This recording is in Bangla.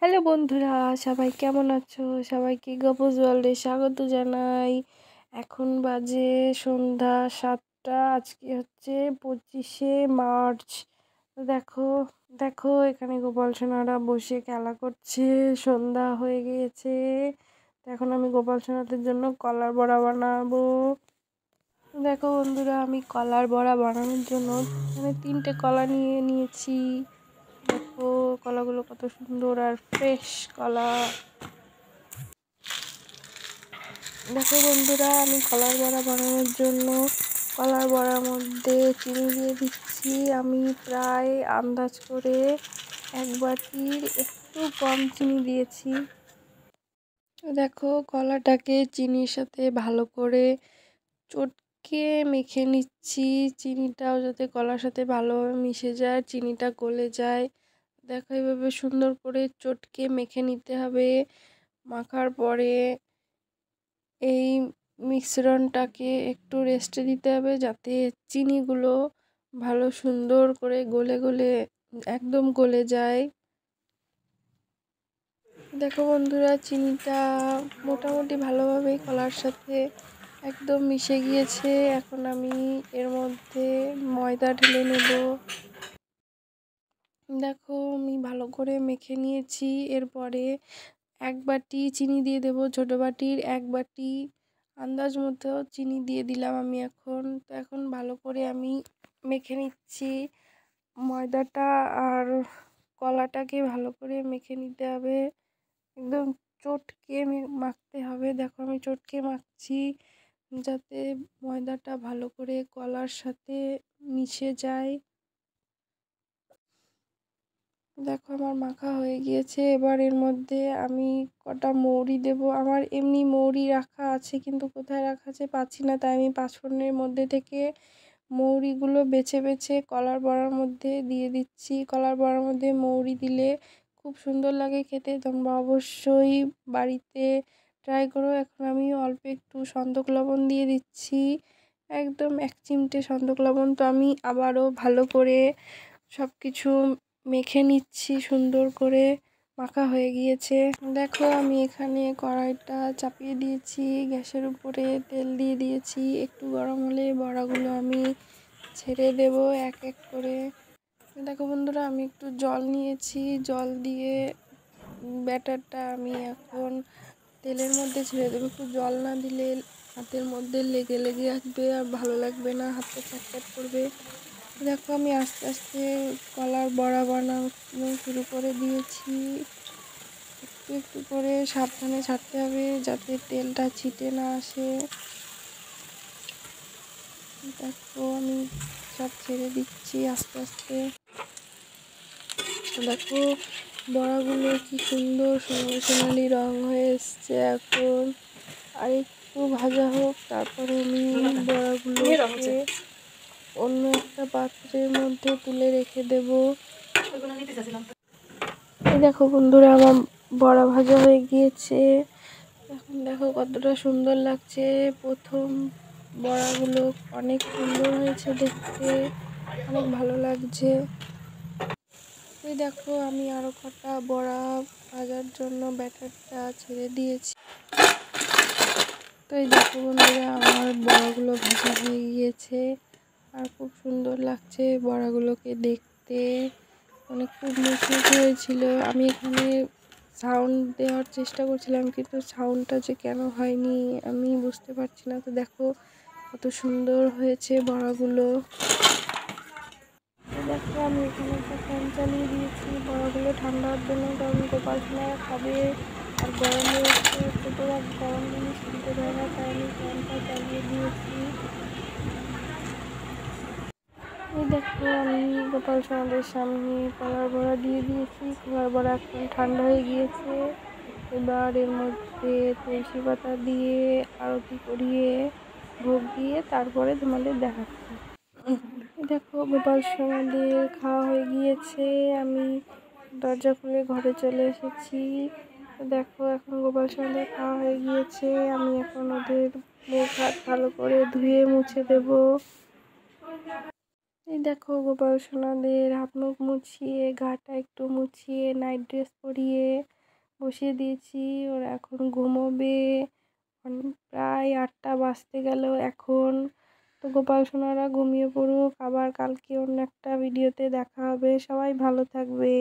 হ্যালো বন্ধুরা, সবাই কেমন আছো? সবাইকে গপোজ ওয়ার্ল্ডে স্বাগত জানাই। এখন বাজে সন্ধ্যা 7টা। আজকে হচ্ছে 25শে মার্চ। তো দেখো দেখো এখানে গোপাল সোনারা বসে খেলা করছে। সন্ধ্যা হয়ে গিয়েছে। তো এখন আমি গোপাল সোনাদের জন্য কলার বড়া বানাবো। দেখো বন্ধুরা, আমি কলার বড়া বানানোর জন্য এখানে 3টে কলা নিয়ে নিয়েছি। দেখো কলাগুলো কত সুন্দর আর ফ্রেশ কলা। দেখো বন্ধুরা, আমি কলার বড়া বানানোর জন্য কলার বড়ার মধ্যে চিনি দিয়ে দিচ্ছি। আমি প্রায় আন্দাজ করে 1 বাটির একটু কম চিনি দিয়েছি। দেখো কলাটাকে চিনির সাথে ভালো করে চটকে মেখে নিচ্ছি। চিনিটাও যাতে কলার সাথে ভালোভাবে মিশে যায়, চিনিটা গলে যায়। দেখো এভাবে সুন্দর করে চটকে মেখে নিতে হবে। মাখার পরে এই মিশ্রণটাকে একটু রেস্টে দিতে হবে, যাতে চিনিগুলো ভালো সুন্দর করে গলে গলে একদম গলে যায়। দেখো বন্ধুরা, চিনিটা মোটামুটি ভালোভাবেই কলার সাথে একদম মিশে গিয়েছে। এখন আমি এর মধ্যে ময়দা ঢেলে নেব। দেখো আমি ভালো করে মেখে নিয়েছি। এরপরে 1 বাটি চিনি দিয়ে দেব। ছোট বাটির 1 বাটি আন্দাজ মতো চিনি দিয়ে দিলাম আমি। এখন ভালো করে আমি মেখে নিচ্ছি। ময়দাটা আর কলাটাকে ভালো করে মেখে নিতে হবে, একদম চটকে মাখতে হবে। দেখো আমি চটকে মাখছি, যাতে ময়দাটা ভালো করে কলার সাথে মিশে যায়। দেখো আমার মাখা হয়ে গিয়েছে। এবার এর মধ্যে আমি কটা মৌরি দেব। আমার এমনি মৌরি রাখা আছে, কিন্তু কোথায় রাখা আছে পাচ্ছি না, তাই আমি পাঁচফোড়নের মধ্যে থেকে মৌরিগুলো বেছে বেছে কলার বড়ার মধ্যে দিয়ে দিচ্ছি। কলার বড়ার মধ্যে মৌরি দিলে খুব সুন্দর লাগে খেতে। তোমরা অবশ্যই বাড়িতে ট্রাই করো। এখন আমি অল্প একটু সন্দক লবণ দিয়ে দিচ্ছি, একদম 1 চিমটে সন্দক লবণ। তো আমি আবারও ভালো করে সব কিছু মেখে নিচ্ছি। সুন্দর করে মাখা হয়ে গিয়েছে। দেখো আমি এখানে কড়াইটা চাপিয়ে দিয়েছি, গ্যাসের উপরে তেল দিয়ে দিয়েছি। একটু গরম হলে বড়াগুলো আমি ছেড়ে দেব এক এক করে। দেখো বন্ধুরা, আমি একটু জল নিয়েছি, জল দিয়ে ব্যাটারটা আমি এখন তেলের মধ্যে ছেড়ে দেবো। একটু জল না দিলে হাতের মধ্যে লেগে লেগে আসবে আর ভালো লাগবে না, হাতে চ্যাটচ্যাট করবে। দেখো আমি আস্তে আস্তে কলার বড়া বানানো শুরু করে দিয়েছি। একটু একটু করে সাবধানে ছাড়তে হবে, যাতে তেলটা ছিটে না আসে। দেখো আমি সব ছেড়ে দিচ্ছি আস্তে আস্তে। দেখো বড়াগুলো কি সুন্দর সোনালি রং হয়ে এসছে। এখন আর একটু ভাজা হোক, তারপরে আমি বড়াগুলোকে অন্য একটা পাত্রের মধ্যে তুলে রেখে দেব। এই দেখো বন্ধুরা, আমার বড়া ভাজা হয়ে গিয়েছে। এখন দেখো কতটা সুন্দর লাগছে। প্রথম বড়াগুলো অনেক সুন্দর হয়েছে দেখতে, অনেক ভালো লাগছে। এই দেখো আমি আরো কটা বড়া ভাজার জন্য ব্যাটারটা ছেড়ে দিয়েছি। তো এই দেখো বন্ধুরা, আমার বড়াগুলো ভাজা হয়ে গিয়েছে আর খুব সুন্দর লাগছে বড়াগুলোকে দেখতে। খুব মুচমুচে হয়েছিল। আমি এখানে সাউন্ড দেওয়ার চেষ্টা করছিলাম, কিন্তু সাউন্ডটা যে কেন হয়নি আমি বুঝতে পারছি না। তো দেখো কত সুন্দর হয়েছে বড়াগুলো। দেখো আমি এখানে একটা ফ্যান চালিয়ে দিয়েছি বড়াগুলো ঠান্ডা হওয়ার জন্য, কারণ গোপাল সোনারা খাবে আর গরম রয়েছে, ছোটোরা গরম জিনিস খেতে দেয় না, তাই আমি ফ্যানটা চালিয়ে দিয়েছি। এই দেখো আমি গোপাল সোনাদের সামনে কলার বড়া দিয়ে দিয়েছি। কলার বড়া এখন ঠান্ডা হয়ে গিয়েছে। এবার এর মধ্যে তুলসী পাতা দিয়ে আরতি করিয়ে ভোগ দিয়ে তারপরে তোমাদের দেখাচ্ছি। দেখো গোপাল সোনাদের খাওয়া হয়ে গিয়েছে। আমি দরজা খুলে ঘরে চলে এসেছি। দেখো এখন গোপাল সোনাদের খাওয়া হয়ে গিয়েছে। আমি এখন ওদের মুখ হাত ভালো করে ধুয়ে মুছে দেব। এই দেখো গোপাল সোনাদের হাত মুখ মুছিয়ে গাটা একটু মুছিয়ে নাইট ড্রেস পরিয়ে বসিয়ে দিয়েছি। ওরা এখন ঘুমোবে। প্রায় 8টা বাজতে গেল এখন। তো গোপাল সোনারা ঘুমিয়ে পড়ুক, আবার কালকে অন্য একটা ভিডিওতে দেখা হবে। সবাই ভালো থাকবে।